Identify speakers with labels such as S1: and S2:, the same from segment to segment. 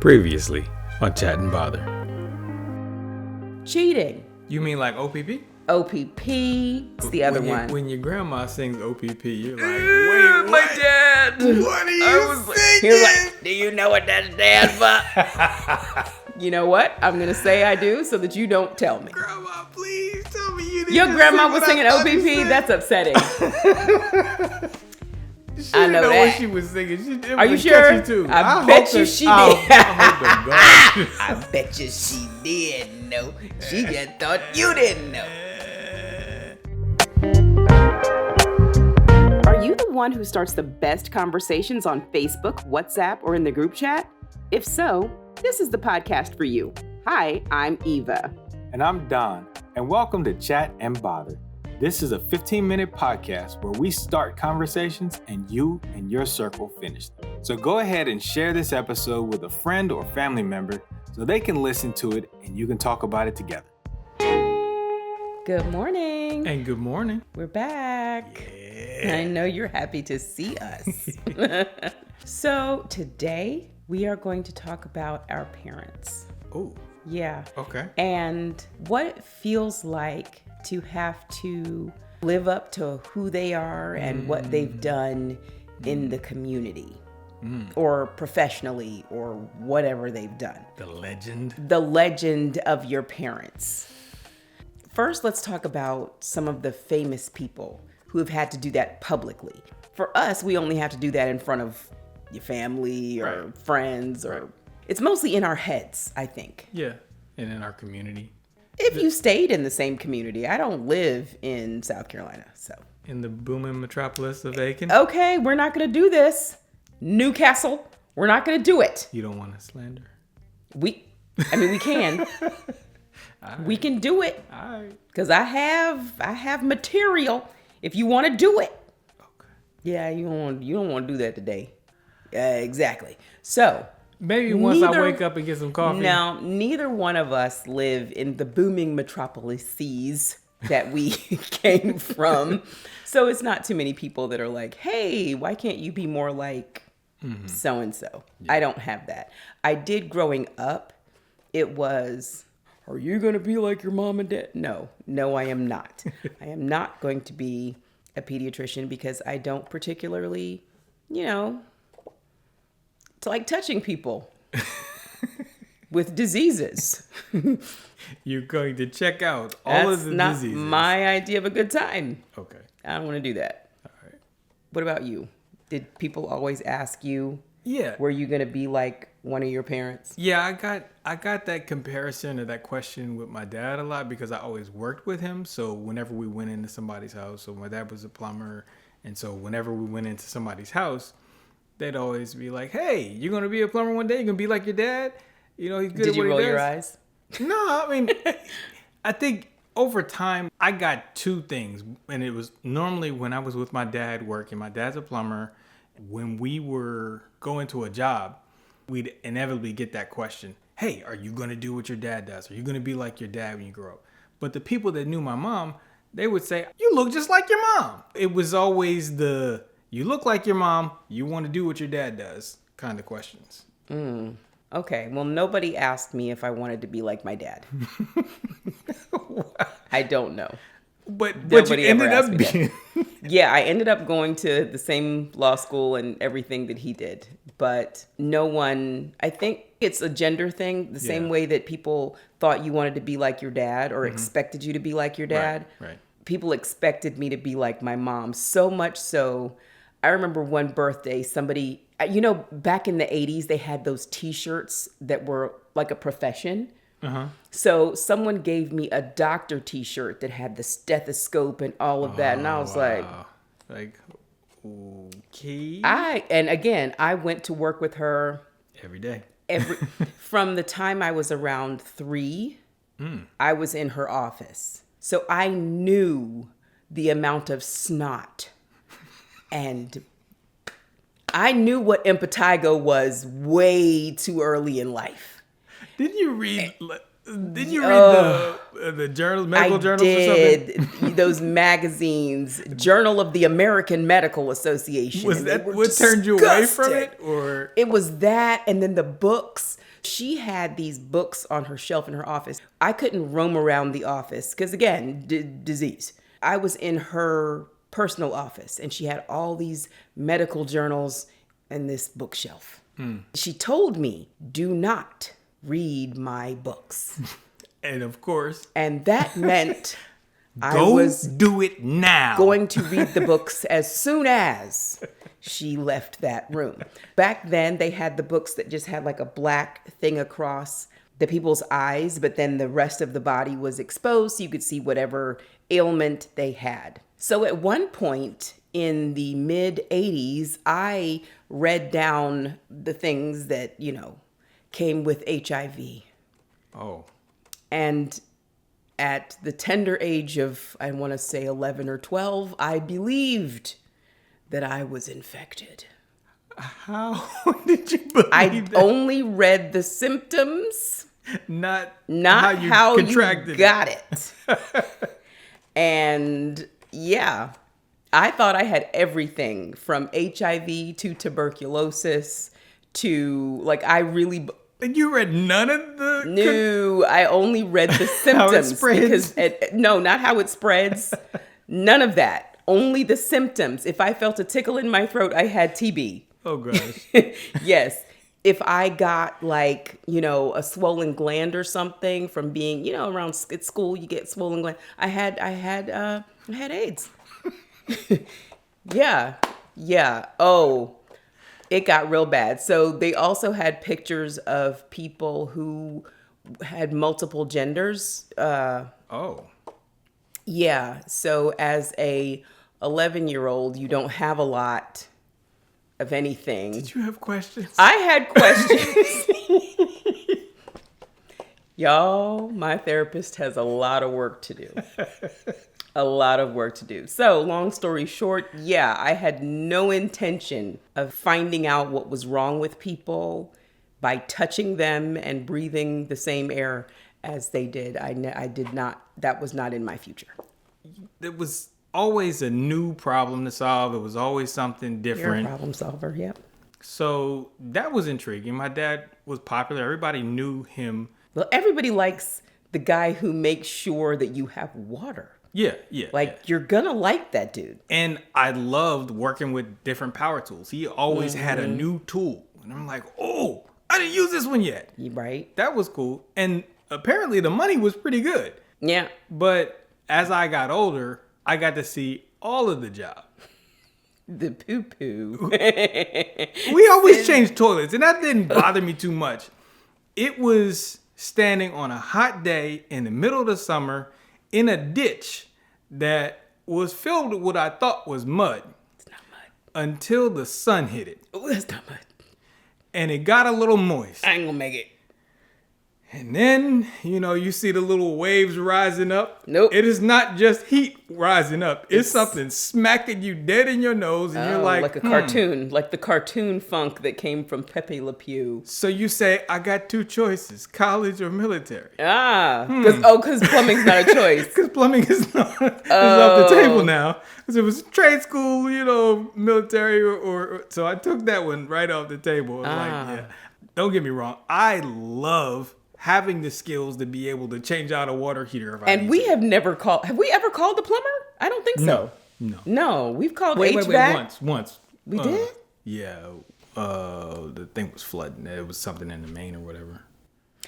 S1: Previously on Chat and Bother.
S2: Cheating.
S1: You mean like OPP?
S2: OPP. It's the other one.
S1: When your grandma sings OPP, you're like, wait,
S2: my dad.
S1: What are you singing?
S2: He was like, do you know what that's dad for? You know what? I'm going to say I do so that you don't tell me.
S1: Grandma, please tell me you didn't.
S2: Your grandma was singing OPP? That's upsetting.
S1: She
S2: I
S1: didn't
S2: know
S1: know
S2: that.
S1: what she was singing.
S2: Are you sure?
S1: Too.
S2: I bet you she did. I bet you she did know. She just thought you didn't know. Are you the one who starts the best conversations on Facebook, WhatsApp, or in the group chat? If so, this is the podcast for you. Hi, I'm Eva.
S3: And I'm Don, and welcome to Chat and Bother. This is a 15-minute podcast where we start conversations and you and your circle finish them. So go ahead and share this episode with a friend or family member so they can listen to it and you can talk about it together.
S2: Good morning.
S1: And good morning.
S2: We're back.
S1: Yeah.
S2: I know you're happy to see us. So today we are going to talk about our parents.
S1: Oh.
S2: Yeah.
S1: Okay.
S2: And what it feels like to have to live up to who they are and what they've done in the community or professionally or whatever they've done.
S1: The
S2: legend of your parents. First, let's talk about some of the famous people who have had to do that publicly. For us, we only have to do that in front of your family or friends, or it's mostly in our heads, I think.
S1: Yeah, and in our community.
S2: If you stayed in the same community. I don't live in South Carolina, so.
S1: In the booming metropolis of Aiken?
S2: Okay, we're not going to do this. Newcastle, we're not going to do it.
S1: You don't want to slander?
S2: We can. We can do it.
S1: All right.
S2: Because I have material if you want to do it.
S1: Okay.
S2: Yeah, you don't want to do that today. Exactly. So,
S1: maybe once I wake up and get some coffee.
S2: Now, neither one of us live in the booming metropolises that we came from. So it's not too many people that are like, hey, why can't you be more like so-and-so? Yeah. I don't have that. I did growing up. It was, are you going to be like your mom and dad? No, I am not. I am not going to be a pediatrician because I don't particularly, it's like touching people with diseases.
S1: You're going to check out all of the diseases.
S2: That's not my idea of a good time.
S1: Okay.
S2: I don't want to do that.
S1: All right.
S2: What about you? Did people always ask you?
S1: Yeah.
S2: Were you going to be like one of your parents?
S1: Yeah, I got that comparison or that question with my dad a lot because I always worked with him. So whenever we went into somebody's house, so my dad was a plumber, and so whenever we went into somebody's house, they'd always be like, hey, you're going to be a plumber one day? You're going to be like your dad? He's good at what he does.
S2: Did you roll your eyes?
S1: No, I mean, I think over time, I got two things. And it was normally when I was with my dad working. My dad's a plumber. When we were going to a job, we'd inevitably get that question. Hey, are you going to do what your dad does? Are you going to be like your dad when you grow up? But the people that knew my mom, they would say, you look just like your mom. It was always you look like your mom, you want to do what your dad does kind of questions.
S2: Okay, well, nobody asked me if I wanted to be like my dad. I don't know.
S1: But you ended up being.
S2: Yeah, I ended up going to the same law school and everything that he did. But no one, I think it's a gender thing, the same way that people thought you wanted to be like your dad or expected you to be like your dad.
S1: Right.
S2: People expected me to be like my mom, so much so. I remember one birthday, somebody, back in the 80s, they had those T-shirts that were like a profession. Uh-huh. So someone gave me a doctor T-shirt that had the stethoscope and all of that. And I was like,
S1: okay.
S2: I went to work with her
S1: every day.
S2: From the time I was around 3, I was in her office. So I knew the amount of snot. And I knew what impetigo was way too early in life.
S1: Did you read the journals, medical journals or something?
S2: Those magazines, Journal of the American Medical Association.
S1: Was that what turned you away from it? Or
S2: it was that, and then the books. She had these books on her shelf in her office. I couldn't roam around the office because, again, disease. I was in her personal office, and she had all these medical journals and this bookshelf. She told me, do not read my books.
S1: And of course.
S2: And that meant I
S1: Go
S2: was
S1: do it now.
S2: going to read the books as soon as she left that room. Back then, they had the books that just had like a black thing across the people's eyes, but then the rest of the body was exposed so you could see whatever ailment they had. So at one point in the mid 80s, I read down the things that, came with HIV.
S1: Oh.
S2: And at the tender age of, I want to say 11 or 12, I believed that I was infected.
S1: How did you believe
S2: I
S1: that?
S2: only read the symptoms,
S1: Not
S2: how you
S1: contracted
S2: got it. And yeah, I thought I had everything from HIV to tuberculosis to
S1: And you read none of the...
S2: No, I only read the symptoms.
S1: spreads?
S2: No, not how it spreads. None of that. Only the symptoms. If I felt a tickle in my throat, I had TB.
S1: Oh, gosh.
S2: Yes. If I got a swollen gland or something from being, around at school, you get swollen gland. I had AIDS. Yeah. Oh, it got real bad. So they also had pictures of people who had multiple genders.
S1: Oh.
S2: Yeah. So as a 11-year-old, you don't have a lot of anything.
S1: Did you have questions?
S2: I had questions. Y'all, my therapist has a lot of work to do. A lot of work to do. So, long story short, yeah, I had no intention of finding out what was wrong with people by touching them and breathing the same air as they did. I did not. That was not in my future.
S1: There was always a new problem to solve. It was always something different.
S2: You're a problem solver, yep.
S1: So that was intriguing. My dad was popular. Everybody knew him.
S2: Well, everybody likes the guy who makes sure that you have water.
S1: Yeah.
S2: You're gonna like that dude.
S1: And I loved working with different power tools. He always had a new tool. And I'm like, oh, I didn't use this one yet.
S2: Right?
S1: That was cool. And apparently the money was pretty good.
S2: Yeah.
S1: But as I got older, I got to see all of the job.
S2: The poo-poo.
S1: We always changed toilets, and that didn't bother me too much. It was standing on a hot day in the middle of the summer in a ditch that was filled with what I thought was mud.
S2: It's not mud.
S1: Until the sun hit it.
S2: Oh, that's not mud.
S1: And it got a little moist.
S2: I ain't gonna make it.
S1: And then, you see the little waves rising up.
S2: Nope.
S1: It is not just heat rising up. It's something smacking you dead in your nose. And you're like
S2: a cartoon. Like the cartoon funk that came from Pepe Le Pew.
S1: So you say, I got two choices, college or military.
S2: Because plumbing's not a choice.
S1: Because plumbing is off the table now. Because it was trade school, military, or so I took that one right off the table. Yeah. Don't get me wrong. I love having the skills to be able to change out a water heater.
S2: And we have never called. Have we ever called the plumber? I don't think so. No. We've called HVAC.
S1: Wait. Once.
S2: We did?
S1: Yeah. The thing was flooding. It was something in the main or whatever.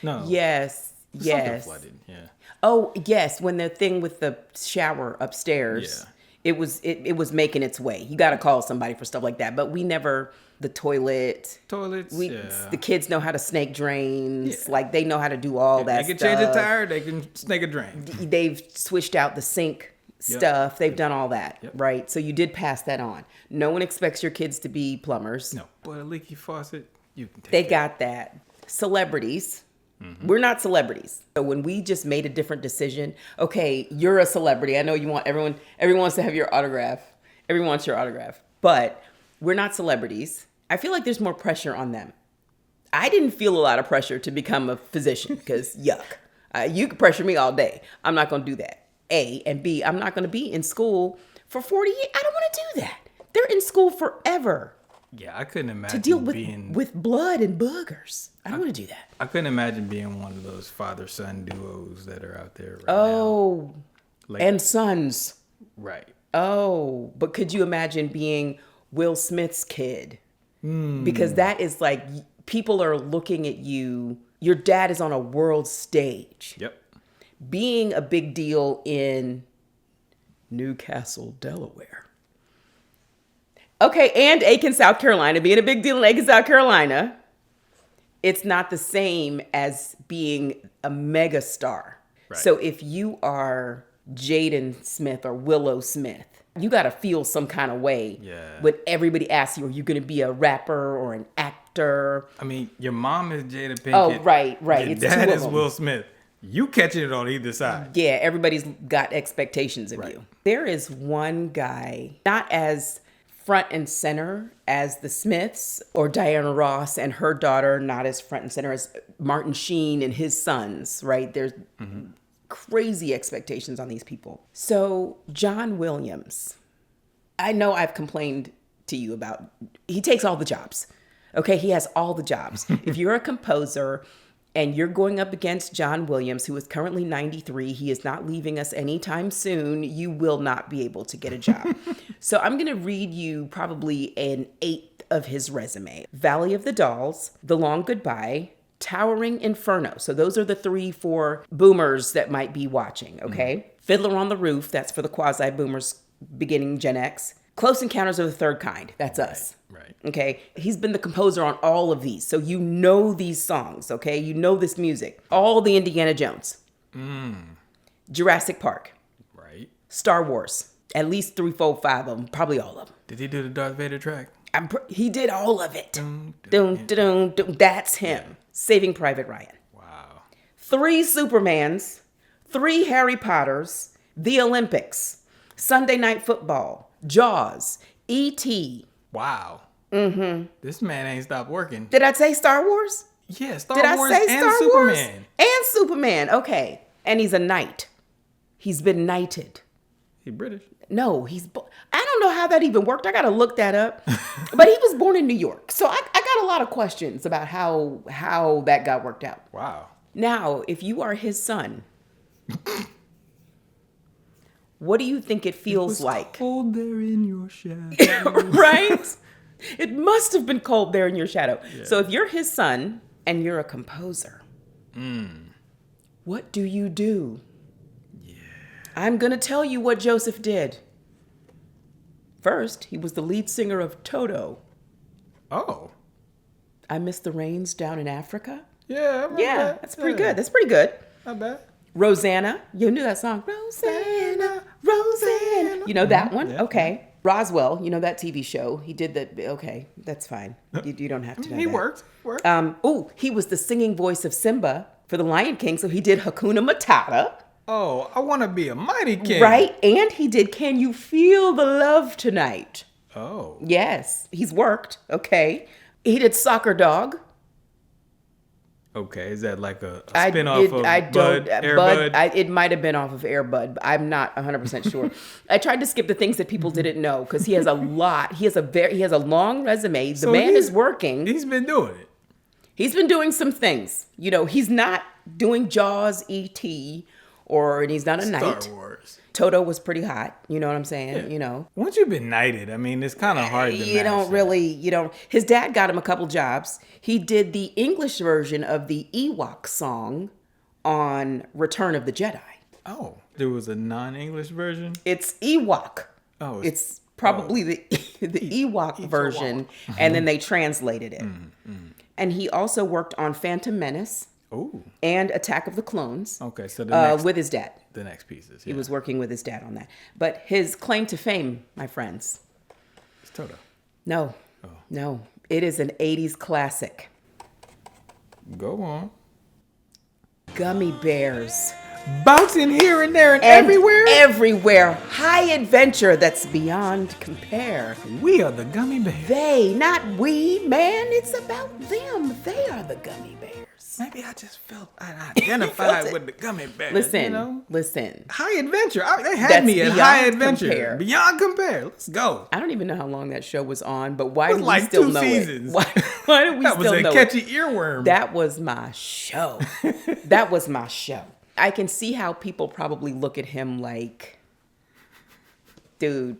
S1: No.
S2: Yes.
S1: Something flooded. Yeah.
S2: Oh yes, when the thing with the shower upstairs.
S1: Yeah.
S2: It was making its way. You got to call somebody for stuff like that. But we never. The toilets. The kids know how to snake drains. Yeah. They know how to do all that stuff.
S1: They can change a tire. They can snake a drain.
S2: They've switched out the sink stuff. They've done all that, right? So you did pass that on. No one expects your kids to be plumbers.
S1: No, but a leaky faucet, you can take
S2: They got that. Celebrities. Mm-hmm. We're not celebrities. So when we just made a different decision, okay, you're a celebrity. I know you want everyone wants to have your autograph. Everyone wants your autograph. But we're not celebrities. I feel like there's more pressure on them. I didn't feel a lot of pressure to become a physician because yuck. You can pressure me all day. I'm not going to do that. A, and B, I'm not going to be in school for 40 years. I don't want to do that. They're in school forever.
S1: Yeah, I couldn't imagine
S2: to deal
S1: being
S2: with blood and boogers. I don't want to do that.
S1: I couldn't imagine being one of those father-son duos that are out there right now.
S2: Oh,
S1: Like,
S2: and sons.
S1: right.
S2: Oh, but could you imagine being Will Smith's kid? Because that is like, people are looking at you. Your dad is on a world stage.
S1: Yep.
S2: Being a big deal in Newcastle, Delaware. Okay, and Aiken, South Carolina. Being a big deal in Aiken, South Carolina. It's not the same as being a mega star.
S1: Right.
S2: So if you are Jaden Smith or Willow Smith, you got to feel some kind of way when everybody asks you, are you going to be a rapper or an actor?
S1: I mean, your mom is Jada Pinkett.
S2: Oh, right.
S1: Your
S2: It's
S1: dad
S2: two of
S1: is
S2: them.
S1: Will Smith. You catching it on either side.
S2: Yeah, everybody's got expectations of you. There is one guy, not as front and center as the Smiths or Diana Ross and her daughter, not as front and center as Martin Sheen and his sons, right? There's crazy expectations on these people. So John Williams, I know I've complained to you about, he takes all the jobs. Okay, he has all the jobs. If you're a composer and you're going up against John Williams, who is currently 93, he is not leaving us anytime soon, you will not be able to get a job. So I'm going to read you probably an eighth of his resume. Valley of the Dolls, The Long Goodbye, Towering Inferno. So those are the 3-4 boomers that might be watching, okay? Fiddler on the Roof, that's for the quasi-boomers beginning Gen X. Close Encounters of the Third Kind, that's us.
S1: Right.
S2: Okay, he's been the composer on all of these, so you know these songs, okay? You know this music. All the Indiana Jones. Jurassic Park.
S1: Right.
S2: Star Wars. At least 3, 4, 5 of them, probably all of them.
S1: Did he do the Darth Vader track?
S2: He did all of it.
S1: Dun,
S2: Dun, dun, dun. That's him. Saving Private Ryan.
S1: Wow.
S2: 3 Supermans, 3 Harry Potters, The Olympics, Sunday Night Football, Jaws, E.T.
S1: Wow. This man ain't stopped working.
S2: Did I say Star Wars?
S1: Yeah, Star
S2: Did
S1: Wars
S2: I say
S1: and
S2: Star
S1: Superman.
S2: Wars? And Superman, okay. And he's a knight. He's been knighted.
S1: He British.
S2: No, I don't know how that even worked. I got to look that up. But he was born in New York. So I got a lot of questions about how that got worked out.
S1: Wow.
S2: Now, if you are his son, what do you think it feels like?
S1: Cold there in your shadow.
S2: Right? It must have been cold there in your shadow. Yeah. So if you're his son and you're a composer, what do you do? Yeah. I'm going to tell you what Joseph did. First, he was the lead singer of Toto.
S1: Oh.
S2: I Miss the Rains Down in Africa.
S1: Yeah.
S2: That's pretty good. That's pretty good.
S1: Not bad.
S2: Rosanna. You knew that song. Rosanna, Rosanna. You know that one? Yeah. Okay. Roswell, you know that TV show. He did that. Okay, that's fine. You don't have to know
S1: He
S2: that.
S1: worked.
S2: He was the singing voice of Simba for the Lion King, so he did Hakuna Matata.
S1: Oh, I want to be a mighty king.
S2: Right, and he did Can You Feel the Love Tonight?
S1: Oh.
S2: Yes, he's worked. Okay. He did Soccer Dog.
S1: Okay, is that like a spin-off of Air Bud?
S2: It might have been off of Air Bud, but I'm not 100% sure. I tried to skip the things that people didn't know because he has a lot. He has a long resume. The man is working.
S1: He's been doing it.
S2: He's been doing some things. You know, he's not doing Jaws, E.T., and he's not a knight.
S1: Star Wars.
S2: Toto was pretty hot. You know what I'm saying?
S1: Yeah.
S2: You know.
S1: Once you've been knighted, I mean, it's kind of hard to
S2: His dad got him a couple jobs. He did the English version of the Ewok song on Return of the Jedi.
S1: Oh, there was a non-English version?
S2: It's Ewok.
S1: Oh.
S2: It's probably the Ewok version, and then they translated it. And he also worked on Phantom Menace.
S1: Oh.
S2: And Attack of the Clones.
S1: Okay, so
S2: with his dad.
S1: The next pieces.
S2: Yeah. He was working with his dad on that. But his claim to fame, my friends.
S1: It's Toto.
S2: No. Oh. No. It is an 80s classic.
S1: Go on.
S2: Gummy Bears.
S1: bouncing here and there and everywhere.
S2: Everywhere. High adventure that's beyond compare.
S1: We are the Gummy Bears.
S2: They, not we, man. It's about them. They are the Gummy Bears.
S1: Maybe I just felt I identified with the Gummy Bears.
S2: Listen,
S1: you know?
S2: Listen.
S1: High adventure. They had
S2: That's
S1: me at
S2: beyond
S1: high adventure.
S2: compare.
S1: Beyond compare. Let's go.
S2: I don't even know how long that show was on, but why
S1: It was
S2: do we
S1: like
S2: still
S1: 2
S2: know
S1: seasons.
S2: it? Why do we
S1: That
S2: still
S1: was
S2: know
S1: a
S2: it?
S1: catchy earworm.
S2: That was my show. That was my show. I can see how people probably look at him like, dude,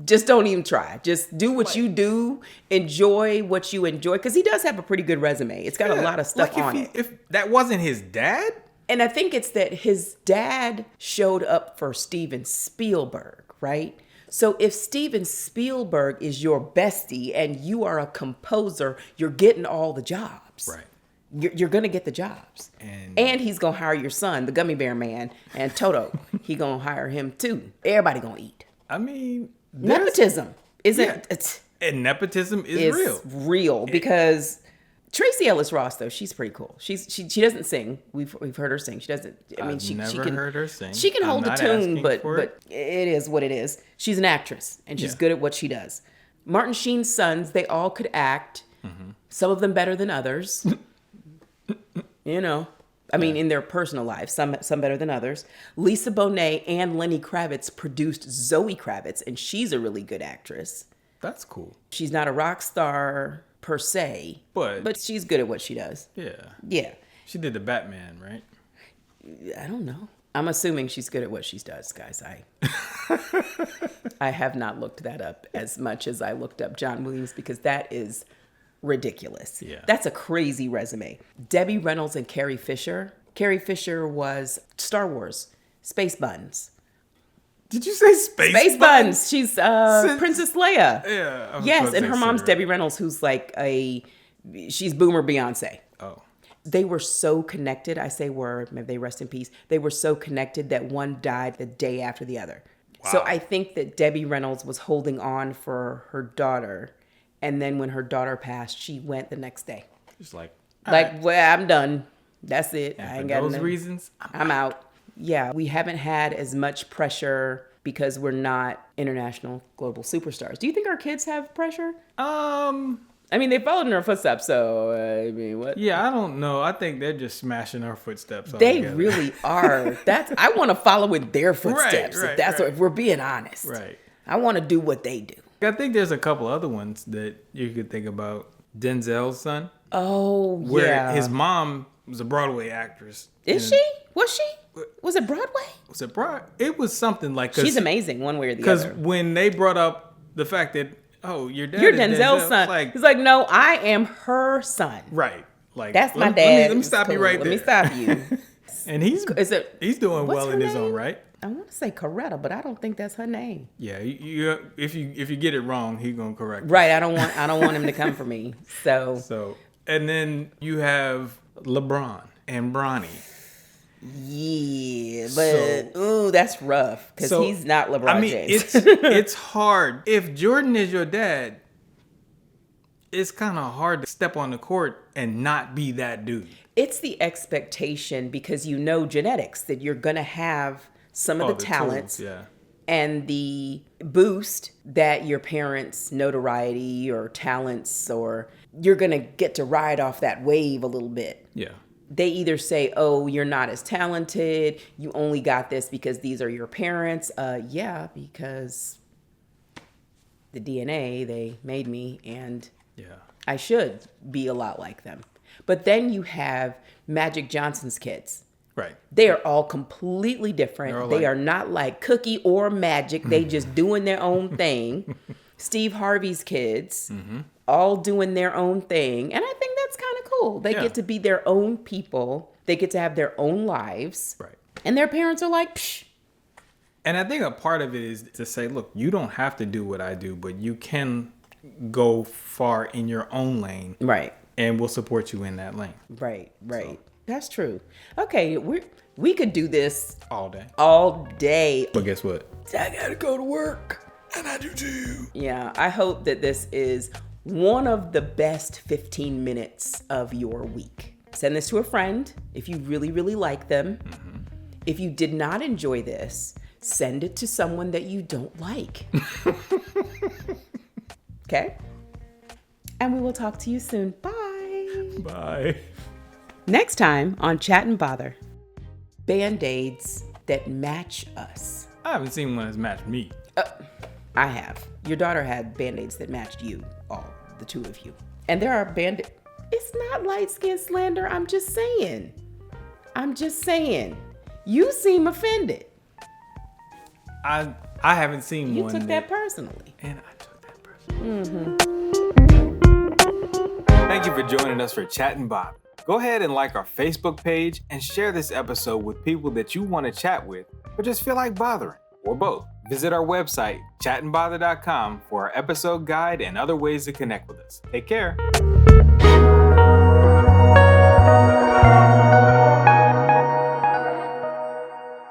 S2: just don't even try. Just do what you do. Enjoy what you enjoy. Because he does have a pretty good resume. It's got a lot of stuff on it.
S1: If that wasn't his dad?
S2: And I think it's that his dad showed up for Steven Spielberg, right? So if Steven Spielberg is your bestie and you are a composer, you're getting all the jobs.
S1: Right.
S2: You're going to get the jobs. And he's going to hire your son, the Gummy Bear Man, and Toto. He going to hire him too. Everybody going to eat.
S1: I mean...
S2: Nepotism.
S1: And nepotism is real.
S2: Real because... Tracy Ellis Ross, though, she's pretty cool. She doesn't sing. We've heard her sing. She doesn't. I mean, she can
S1: heard her sing.
S2: She can hold a tune, but
S1: it
S2: is what it is. She's an actress, and she's good at what she does. Martin Sheen's sons, they all could act. Mm-hmm. Some of them better than others. You know, I mean, in their personal lives, some better than others. Lisa Bonet and Lenny Kravitz produced Zoe Kravitz, and she's a really good actress.
S1: That's cool.
S2: She's not a rock star per se, but she's good at what she does. Yeah.
S1: She did the Batman, right?
S2: I don't know. I'm assuming she's good at what she does, guys. I have not looked that up as much as I looked up John Williams because that is ridiculous.
S1: Yeah.
S2: That's a crazy resume. Debbie Reynolds and Carrie Fisher. Carrie Fisher was Star Wars, Space Buns.
S1: Did you say Space
S2: Buns? She's Princess Leia.
S1: Yeah.
S2: Yes, and her mom's Debbie Reynolds, who's like she's Boomer Beyonce.
S1: Oh.
S2: They were so connected. I say were, may they rest in peace. They were so connected that one died the day after the other. Wow. So I think that Debbie Reynolds was holding on for her daughter. And then when her daughter passed, she went the next day.
S1: Just like,
S2: well, I'm done. That's it.
S1: And
S2: I ain't
S1: for
S2: got
S1: those
S2: nothing.
S1: reasons,
S2: I'm out. Yeah, we haven't had as much pressure because we're not international global superstars. Do you think our kids have pressure? I mean, they followed in our footsteps, so I mean, what?
S1: Yeah, I don't know. I think they're just smashing our footsteps.
S2: They really are. I want to follow in their footsteps. If we're being honest.
S1: Right.
S2: I want to do what they do.
S1: I think there's a couple other ones that you could think about. Denzel's son.
S2: Oh, yeah.
S1: Where his mom was a Broadway actress.
S2: Is she? Was she? Was it Broadway?
S1: Was it Broadway? It was something like...
S2: She's amazing one way or the other.
S1: Because when they brought up the fact that, your dad
S2: You're
S1: is
S2: Denzel's son. He's like, no, I am her son.
S1: Right. Like,
S2: that's my dad.
S1: Let me stop you right there.
S2: Let me stop you.
S1: And he's doing well in his own right.
S2: I want to say Coretta, but I don't think that's her name.
S1: Yeah, if you get it wrong, he's gonna correct you.
S2: Right. I don't want him to come for me. So
S1: and then you have LeBron and Bronny.
S2: Yeah, but that's rough because he's not LeBron James.
S1: it's hard. If Jordan is your dad, it's kind of hard to step on the court and not be that dude.
S2: It's the expectation because genetics that you're gonna have some of the talents and the boost that your parents' notoriety or talents, or you're gonna get to ride off that wave a little bit.
S1: Yeah.
S2: They either say, oh, you're not as talented. You only got this because these are your parents. Yeah, because the DNA, they made me, and I should be a lot like them. But then you have Magic Johnson's kids.
S1: Right.
S2: They are all completely different. They are not like Cookie or Magic. They just doing their own thing. Steve Harvey's kids, all doing their own thing. And I think that's kind of cool. They get to be their own people. They get to have their own lives.
S1: Right.
S2: And their parents are like, psh.
S1: And I think a part of it is to say, look, you don't have to do what I do, but you can go far in your own lane.
S2: Right.
S1: And we'll support you in that lane.
S2: Right. So. That's true. Okay, we could do this
S1: all day.
S2: But
S1: guess what?
S2: I gotta go to work.
S1: And I do too.
S2: Yeah, I hope that this is one of the best 15 minutes of your week. Send this to a friend if you really, really like them. If you did not enjoy this, send it to someone that you don't like. Okay? And we will talk to you soon. Bye.
S1: Bye.
S2: Next time on Chat and Bother, Band-Aids that match us.
S1: I haven't seen one that's matched me.
S2: I have. Your daughter had Band-Aids that matched you, all the two of you. And there are Band-Aids. It's not light skin slander. I'm just saying. You seem offended.
S1: I haven't seen
S2: You
S1: one.
S2: took that personally.
S1: And I took that personally.
S3: Thank you for joining us for Chat and Bother. Go ahead and like our Facebook page and share this episode with people that you want to chat with or just feel like bothering, or both. Visit our website, chatandbother.com, for our episode guide and other ways to connect with us. Take care.